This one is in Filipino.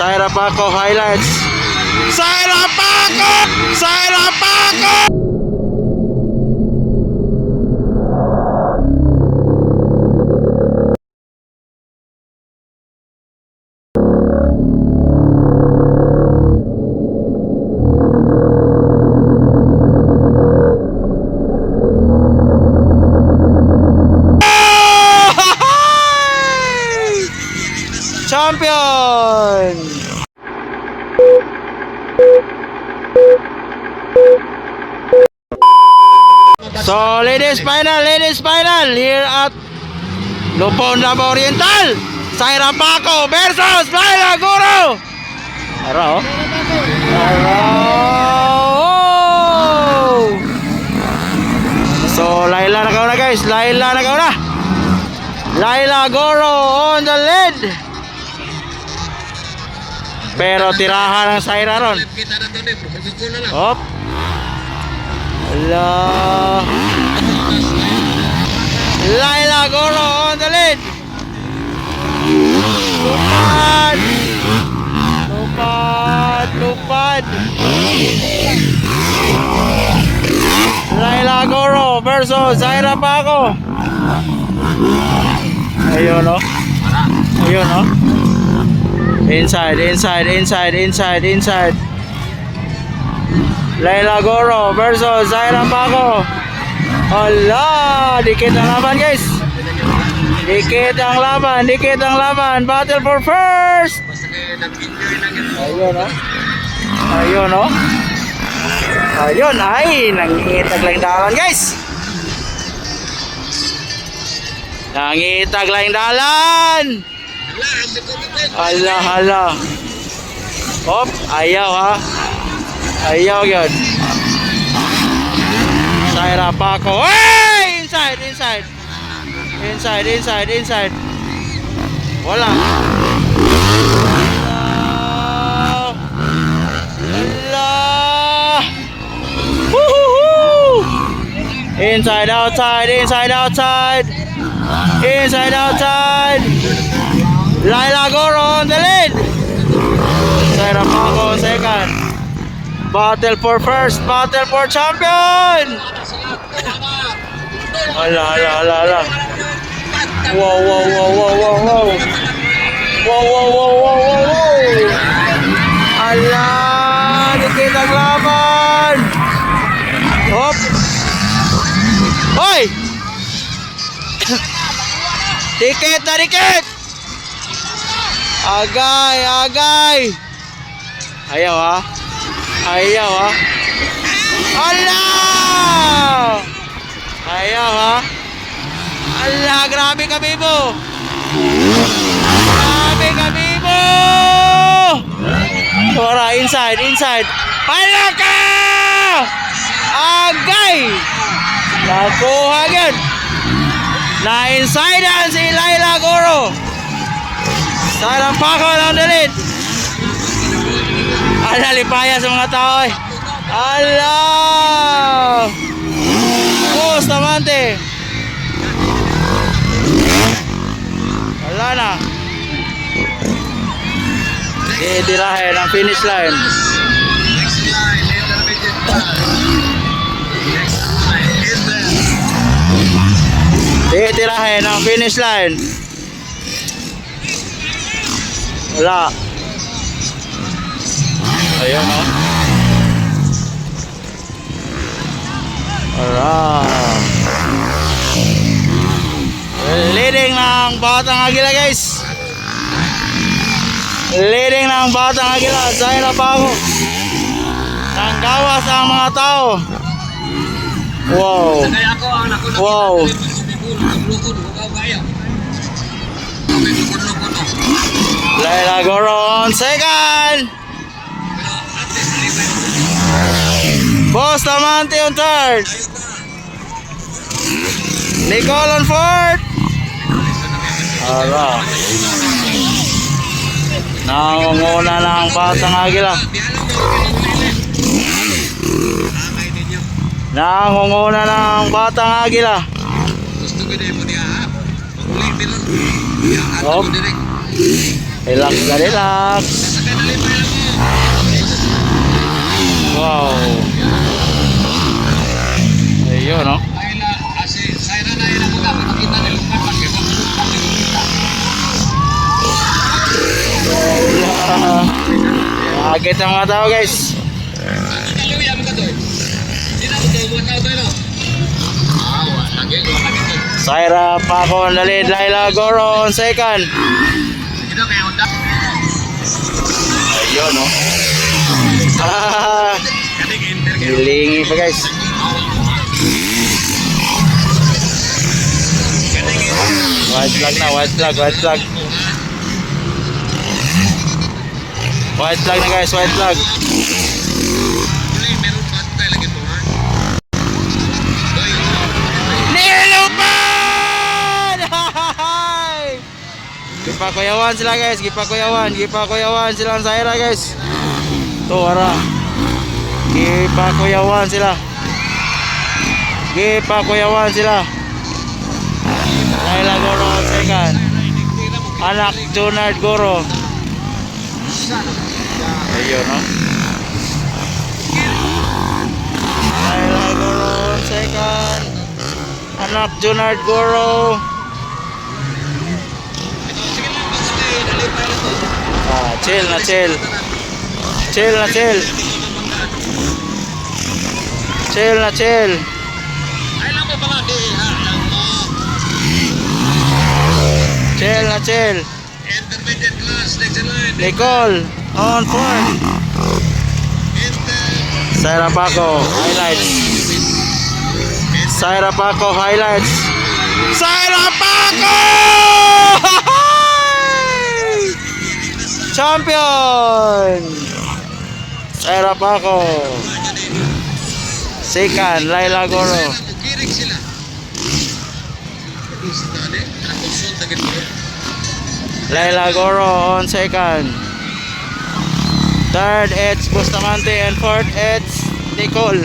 Zaira Paco highlights. Zaira Paco! Zaira Paco! Champion! So ladies final here at Lupon Labo Oriental. Zaira Paco versus Laila Guro. Araw. So Laila nakauna guys, Laila nakauna. Laila Guro on the lead. Pero tirahan ng Zaira ron. Hop. Allah. Laila Guro on the lead. Lupad. Lupad. Lupad. Laila Guro versus Zaira Paco. Ayun o. Ayun o. Inside. Laila Guro versus Zaira Paco. Allah, dikit ang laban guys. Dikit ang laban. Battle for first. Ayun o. Ayun o. Ayun ay, nangitag lang dalan guys. Nangitag lang dalan. Hala. Hop, ayaw ha. Ayaw yun. Zaira Paco. Hey! Inside. Wala. Allah. Woohoo! Inside, outside. Laila Guro on the lead. Zaira Paco second. Battle for first, battle for champion. Ala. Wow. Ala, dikit ang laban. Hop. Hoy! Dikit. Agay. Ayaw ha. Allah! Ayaw ha. Allah, grabe ka Bibo. Tora, inside. Palaka! Agay! Nakuha agad. Na-inside si Laila Guro. Zaira Paco on the lead. Ala, lipaya sa mga tao eh. Allah! Bustamante. Wala na. Itirahin ang finish line. Itirahin ang finish line. Wala. Ayun o. Alright. Leading ng Batang Agila guys. Zaira Paco. Nanggawas ang mga tao. Wow. Laila Guro on second. Bustamante on third. Nicole on fourth. Ala. Nangunguna na ang Batang Agila. Oh. Relax na relax. Wow. Ayun, no? Agit ang mga tao, guys. Saira Paco on the lead, Laila Goro on second. Ayun, no? Hilingi pa, guys. White flag na, white flag, white flag. White flag na, guys, white flag. Nilupan! Gipakuyawan sila, guys, gipakuyawan sila ang Saira, guys. Tuh, ara. Gipakuyawan sila. Laila Goro on second. Anak Junard Goro. Ayun, no? Laila Goro on second. Anak Junard Goro. Chill na chill. Chill na chill. Chill na chill. Chill na chill. Intermediate class, next in line. Nicole on fourth. Saira Paco highlights. Saira Paco highlights. Saira Paco! Champion! Saira Paco. Second, Laila Goro. Kirig sila. Laila Goro on second. Third, it's Bustamante, and fourth, it's Nicole.